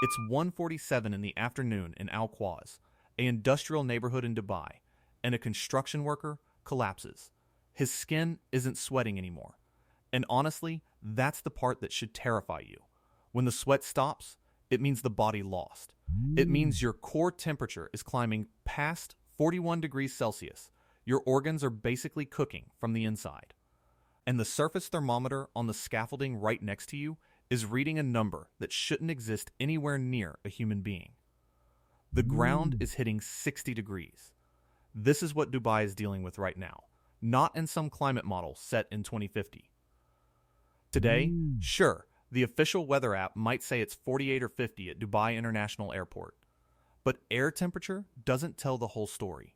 It's 1:47 in the afternoon in Al Quoz, an industrial neighborhood in Dubai, and a construction worker collapses. His skin isn't sweating anymore. And honestly, that's the part that should terrify you. When the sweat stops, it means the body lost. It means your core temperature is climbing past 41 degrees Celsius. Your organs are basically cooking from the inside. And the surface thermometer on the scaffolding right next to you is reading a number that shouldn't exist anywhere near a human being. The ground is hitting 60 degrees. This is what Dubai is dealing with right now, not in some climate model set in 2050. Today, sure, the official weather app might say it's 48 or 50 at Dubai International Airport, but air temperature doesn't tell the whole story.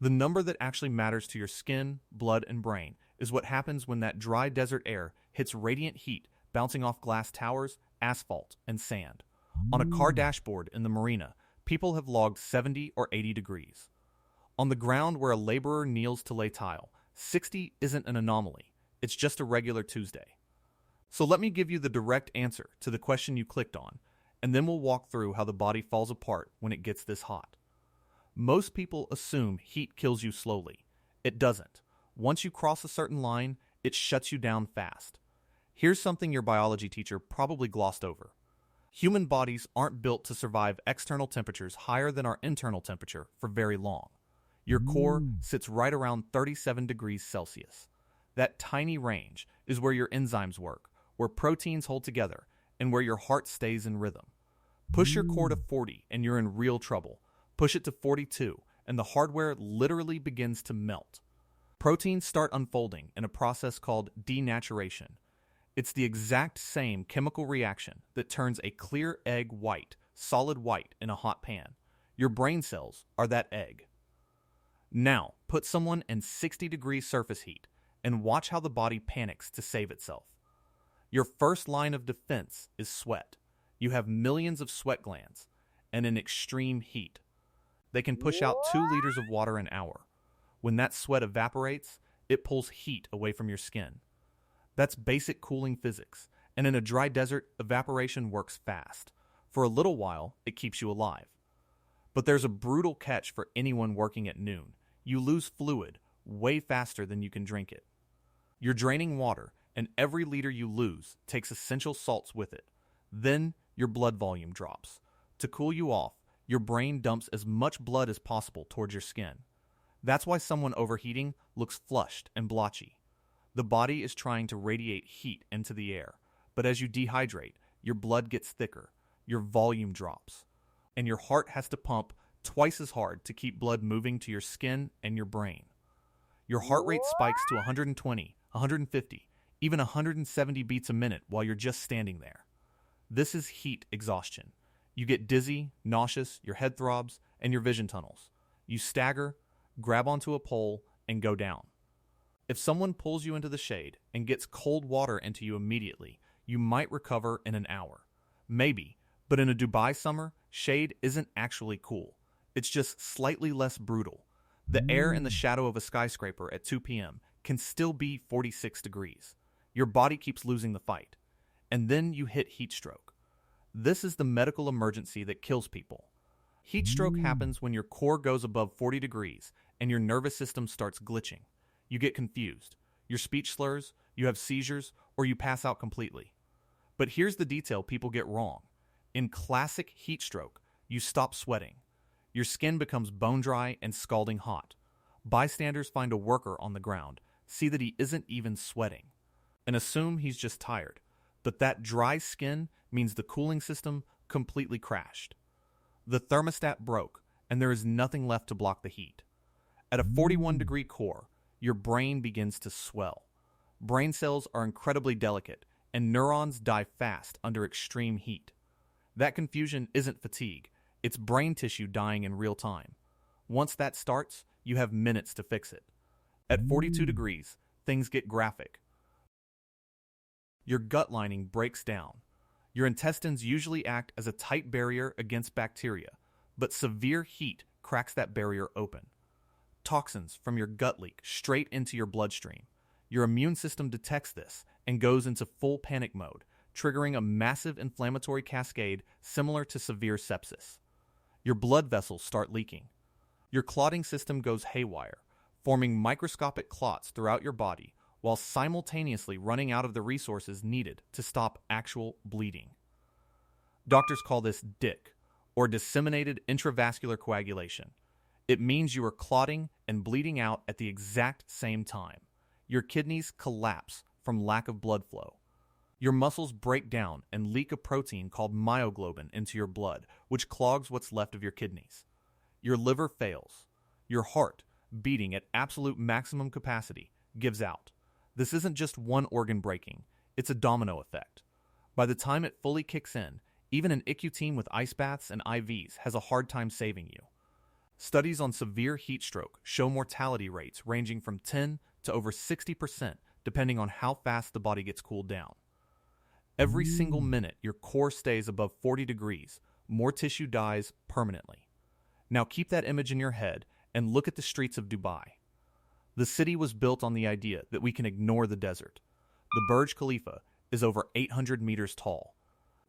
The number that actually matters to your skin, blood, and brain is what happens when that dry desert air hits radiant heat bouncing off glass towers, asphalt, and sand. On a car dashboard in the marina, people have logged 70 or 80 degrees. On the ground where a laborer kneels to lay tile, 60 isn't an anomaly. It's just a regular Tuesday. So let me give you the direct answer to the question you clicked on, and then we'll walk through how the body falls apart when it gets this hot. Most people assume heat kills you slowly. It doesn't. Once you cross a certain line, it shuts you down fast. Here's something your biology teacher probably glossed over. Human bodies aren't built to survive external temperatures higher than our internal temperature for very long. Your core sits right around 37 degrees Celsius. That tiny range is where your enzymes work, where proteins hold together, and where your heart stays in rhythm. Push your core to 40 and you're in real trouble. Push it to 42 and the hardware literally begins to melt. Proteins start unfolding in a process called denaturation. It's the exact same chemical reaction that turns a clear egg white, solid white in a hot pan. Your brain cells are that egg. Now, put someone in 60 degrees surface heat and watch how the body panics to save itself. Your first line of defense is sweat. You have millions of sweat glands and in extreme heat. They can push out 2 liters of water an hour. When that sweat evaporates, it pulls heat away from your skin. That's basic cooling physics, and in a dry desert, evaporation works fast. For a little while, it keeps you alive. But there's a brutal catch for anyone working at noon. You lose fluid way faster than you can drink it. You're draining water, and every liter you lose takes essential salts with it. Then, your blood volume drops. To cool you off, your brain dumps as much blood as possible towards your skin. That's why someone overheating looks flushed and blotchy. The body is trying to radiate heat into the air, but as you dehydrate, your blood gets thicker, your volume drops, and your heart has to pump twice as hard to keep blood moving to your skin and your brain. Your heart rate spikes to 120, 150, even 170 beats a minute while you're just standing there. This is heat exhaustion. You get dizzy, nauseous, your head throbs, and your vision tunnels. You stagger, grab onto a pole, and go down. If someone pulls you into the shade and gets cold water into you immediately, you might recover in an hour. Maybe, but in a Dubai summer, shade isn't actually cool. It's just slightly less brutal. The air in the shadow of a skyscraper at 2 p.m. can still be 46 degrees. Your body keeps losing the fight. And then you hit heat stroke. This is the medical emergency that kills people. Heat stroke happens when your core goes above 40 degrees and your nervous system starts glitching. You get confused, your speech slurs, you have seizures, or you pass out completely. But here's the detail people get wrong. In classic heat stroke, you stop sweating. Your skin becomes bone dry and scalding hot. Bystanders find a worker on the ground, see that he isn't even sweating, and assume he's just tired. But that dry skin means the cooling system completely crashed. The thermostat broke, and there is nothing left to block the heat. At a 41-degree core, your brain begins to swell. Brain cells are incredibly delicate, and neurons die fast under extreme heat. That confusion isn't fatigue, it's brain tissue dying in real time. Once that starts, you have minutes to fix it. At 42 degrees, things get graphic. Your gut lining breaks down. Your intestines usually act as a tight barrier against bacteria, but severe heat cracks that barrier open. Toxins from your gut leak straight into your bloodstream. Your immune system detects this and goes into full panic mode, triggering a massive inflammatory cascade similar to severe sepsis. Your blood vessels start leaking. Your clotting system goes haywire, forming microscopic clots throughout your body while simultaneously running out of the resources needed to stop actual bleeding. Doctors call this DIC, or disseminated intravascular coagulation. It means you are clotting and bleeding out at the exact same time. Your kidneys collapse from lack of blood flow. Your muscles break down and leak a protein called myoglobin into your blood, which clogs what's left of your kidneys. Your liver fails. Your heart, beating at absolute maximum capacity, gives out. This isn't just one organ breaking, it's a domino effect. By the time it fully kicks in, even an ICU team with ice baths and IVs has a hard time saving you. Studies on severe heat stroke show mortality rates ranging from 10 to over 60% depending on how fast the body gets cooled down. Every single minute your core stays above 40 degrees, more tissue dies permanently. Now keep that image in your head and look at the streets of Dubai. The city was built on the idea that we can ignore the desert. The Burj Khalifa is over 800 meters tall.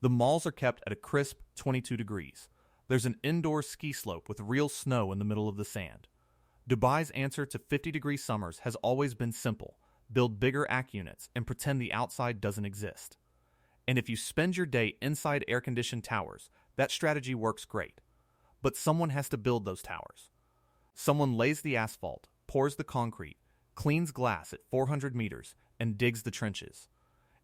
The malls are kept at a crisp 22 degrees. There's an indoor ski slope with real snow in the middle of the sand. Dubai's answer to 50-degree summers has always been simple: build bigger AC units and pretend the outside doesn't exist. And if you spend your day inside air-conditioned towers, that strategy works great. But someone has to build those towers. Someone lays the asphalt, pours the concrete, cleans glass at 400 meters, and digs the trenches.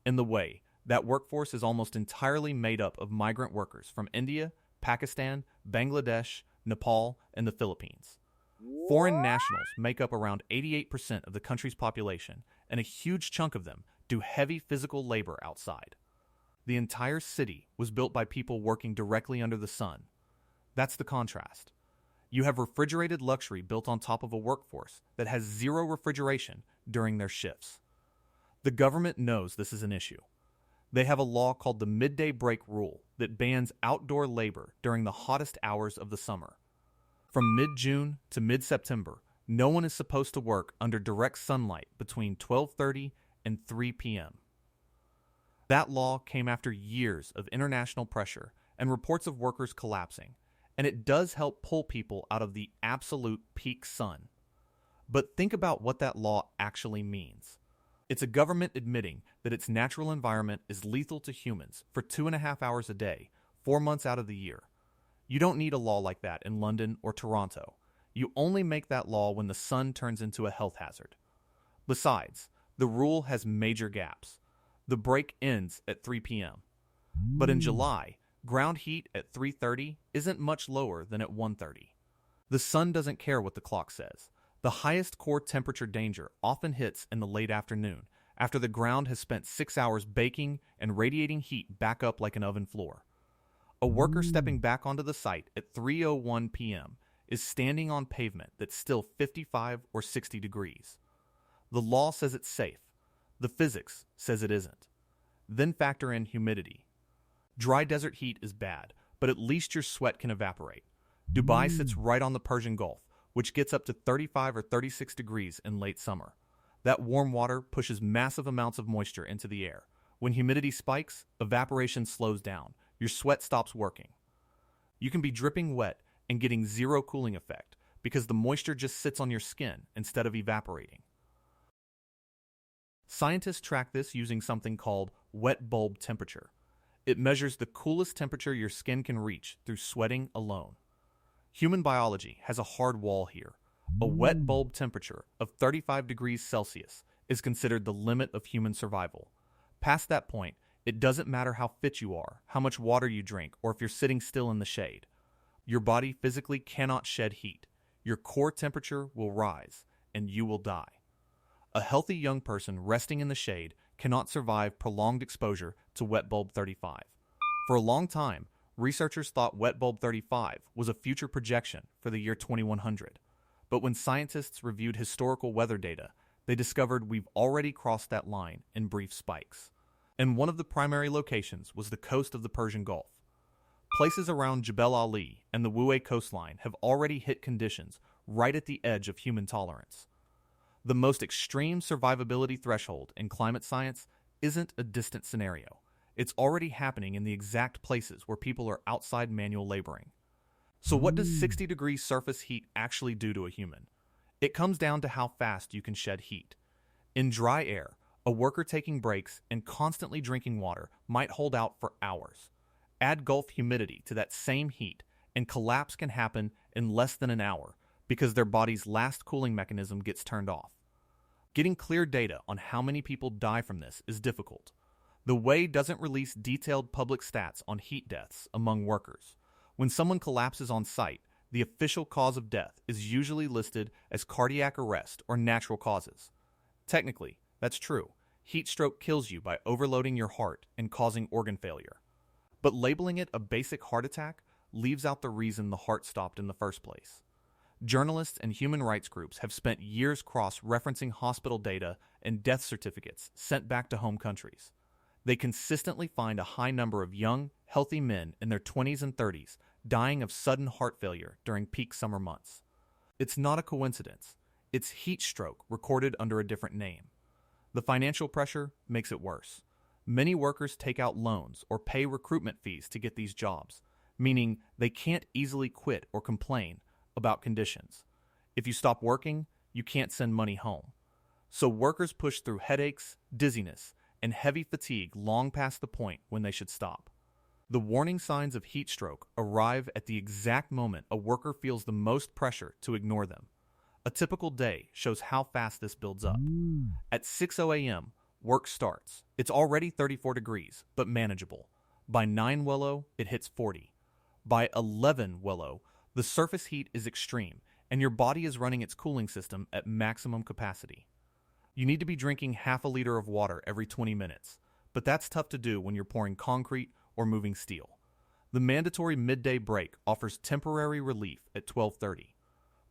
In the way, that workforce is almost entirely made up of migrant workers from India, Pakistan, Bangladesh, Nepal, and the Philippines. Foreign nationals make up around 88% of the country's population, and a huge chunk of them do heavy physical labor outside. The entire city was built by people working directly under the sun. That's the contrast. You have refrigerated luxury built on top of a workforce that has zero refrigeration during their shifts. The government knows this is an issue. They have a law called the midday break rule that bans outdoor labor during the hottest hours of the summer. From mid-June to mid-September, no one is supposed to work under direct sunlight between 12:30 and 3 p.m. That law came after years of international pressure and reports of workers collapsing, and it does help pull people out of the absolute peak sun. But think about what that law actually means. It's a government admitting that its natural environment is lethal to humans for 2.5 hours a day, 4 months out of the year. You don't need a law like that in London or Toronto. You only make that law when the sun turns into a health hazard. Besides, the rule has major gaps. The break ends at 3 p.m. But in July, ground heat at 3:30 isn't much lower than at 1:30. The sun doesn't care what the clock says. The highest core temperature danger often hits in the late afternoon, after the ground has spent 6 hours baking and radiating heat back up like an oven floor. A worker stepping back onto the site at 3:01 p.m. is standing on pavement that's still 55 or 60 degrees. The law says it's safe. The physics says it isn't. Then factor in humidity. Dry desert heat is bad, but at least your sweat can evaporate. Dubai sits right on the Persian Gulf, which gets up to 35 or 36 degrees in late summer. That warm water pushes massive amounts of moisture into the air. When humidity spikes, evaporation slows down. Your sweat stops working. You can be dripping wet and getting zero cooling effect because the moisture just sits on your skin instead of evaporating. Scientists track this using something called wet bulb temperature. It measures the coolest temperature your skin can reach through sweating alone. Human biology has a hard wall here. A wet bulb temperature of 35 degrees Celsius is considered the limit of human survival. Past that point, it doesn't matter how fit you are, how much water you drink, or if you're sitting still in the shade. Your body physically cannot shed heat. Your core temperature will rise, and you will die. A healthy young person resting in the shade cannot survive prolonged exposure to wet bulb 35. For a long time, researchers thought wet bulb 35 was a future projection for the year 2100. But when scientists reviewed historical weather data, they discovered we've already crossed that line in brief spikes. And one of the primary locations was the coast of the Persian Gulf. Places around Jebel Ali and the Wuay coastline have already hit conditions right at the edge of human tolerance. The most extreme survivability threshold in climate science isn't a distant scenario. It's already happening in the exact places where people are outside manual laboring. So what does 60 degrees surface heat actually do to a human? It comes down to how fast you can shed heat. In dry air, a worker taking breaks and constantly drinking water might hold out for hours. Add Gulf humidity to that same heat, and collapse can happen in less than an hour because their body's last cooling mechanism gets turned off. Getting clear data on how many people die from this is difficult. The WEI doesn't release detailed public stats on heat deaths among workers. When someone collapses on site, the official cause of death is usually listed as cardiac arrest or natural causes. Technically, that's true. Heat stroke kills you by overloading your heart and causing organ failure. But labeling it a basic heart attack leaves out the reason the heart stopped in the first place. Journalists and human rights groups have spent years cross-referencing hospital data and death certificates sent back to home countries. They consistently find a high number of young, healthy men in their 20s and 30s dying of sudden heart failure during peak summer months. It's not a coincidence. It's heat stroke recorded under a different name. The financial pressure makes it worse. Many workers take out loans or pay recruitment fees to get these jobs, meaning they can't easily quit or complain about conditions. If you stop working, you can't send money home. So workers push through headaches, dizziness, and heavy fatigue long past the point when they should stop. The warning signs of heat stroke arrive at the exact moment a worker feels the most pressure to ignore them. A typical day shows how fast this builds up. At 6:00 a.m., work starts. It's already 34 degrees, but manageable. By 9 Wello, it hits 40. By 11 Wello, the surface heat is extreme, and your body is running its cooling system at maximum capacity. You need to be drinking half a liter of water every 20 minutes, but that's tough to do when you're pouring concrete or moving steel. The mandatory midday break offers temporary relief at 12:30.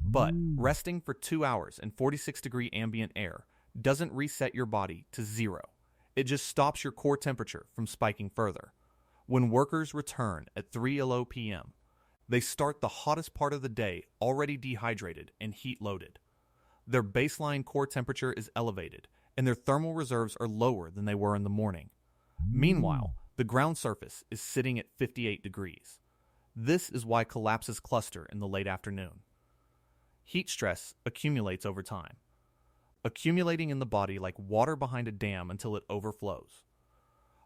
But resting for 2 hours in 46-degree ambient air doesn't reset your body to zero. It just stops your core temperature from spiking further. When workers return at 3:00 p.m., they start the hottest part of the day already dehydrated and heat-loaded. Their baseline core temperature is elevated, and their thermal reserves are lower than they were in the morning. Meanwhile, the ground surface is sitting at 58 degrees. This is why collapses cluster in the late afternoon. Heat stress accumulates over time, accumulating in the body like water behind a dam until it overflows.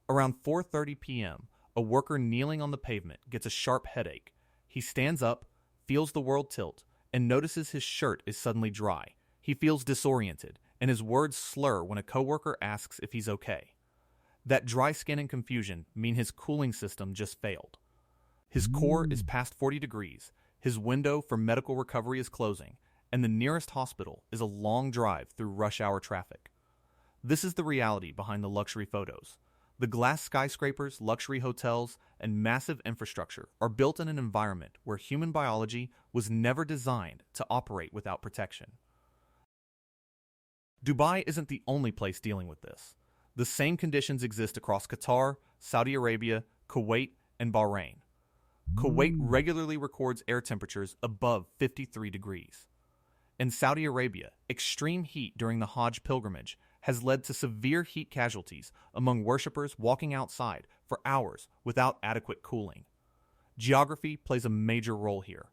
Around 4:30 p.m., a worker kneeling on the pavement gets a sharp headache. He stands up, feels the world tilt, and notices his shirt is suddenly dry. He feels disoriented, and his words slur when a coworker asks if he's okay. That dry skin and confusion mean his cooling system just failed. His core is past 40 degrees, his window for medical recovery is closing, and the nearest hospital is a long drive through rush hour traffic. This is the reality behind the luxury photos. The glass skyscrapers, luxury hotels, and massive infrastructure are built in an environment where human biology was never designed to operate without protection. Dubai isn't the only place dealing with this. The same conditions exist across Qatar, Saudi Arabia, Kuwait, and Bahrain. Kuwait regularly records air temperatures above 53 degrees. In Saudi Arabia, extreme heat during the Hajj pilgrimage has led to severe heat casualties among worshippers walking outside for hours without adequate cooling. Geography plays a major role here.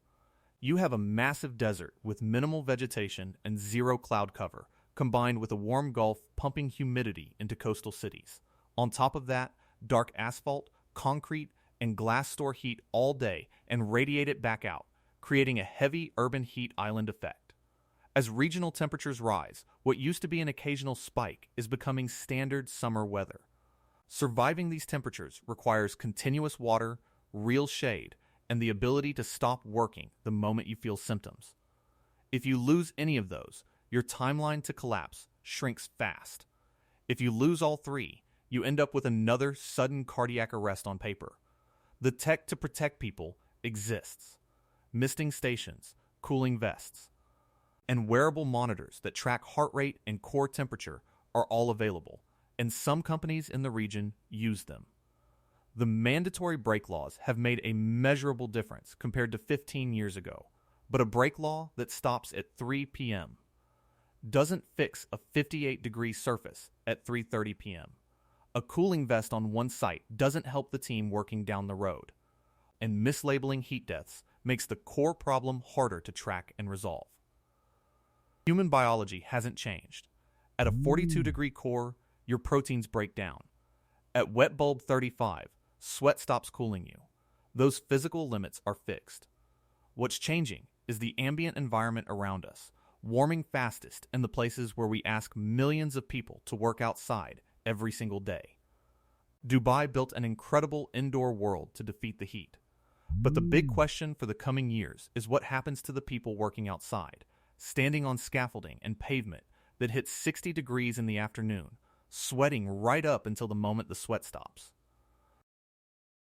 You have a massive desert with minimal vegetation and zero cloud cover, combined with a warm Gulf pumping humidity into coastal cities. On top of that, dark asphalt, concrete, and glass store heat all day and radiate it back out, creating a heavy urban heat island effect. As regional temperatures rise, what used to be an occasional spike is becoming standard summer weather. Surviving these temperatures requires continuous water, real shade, and the ability to stop working the moment you feel symptoms. If you lose any of those, your timeline to collapse shrinks fast. If you lose all three, you end up with another sudden cardiac arrest on paper. The tech to protect people exists. Misting stations, cooling vests, and wearable monitors that track heart rate and core temperature are all available, and some companies in the region use them. The mandatory brake laws have made a measurable difference compared to 15 years ago, but a brake law that stops at 3 p.m. doesn't fix a 58-degree surface at 3:30 p.m. A cooling vest on one site doesn't help the team working down the road, and mislabeling heat deaths makes the core problem harder to track and resolve. Human biology hasn't changed. At a 42-degree core, your proteins break down. At wet bulb 35, sweat stops cooling you. Those physical limits are fixed. What's changing is the ambient environment around us, warming fastest in the places where we ask millions of people to work outside every single day. Dubai built an incredible indoor world to defeat the heat. But the big question for the coming years is what happens to the people working outside, standing on scaffolding and pavement that hits 60 degrees in the afternoon, sweating right up until the moment the sweat stops.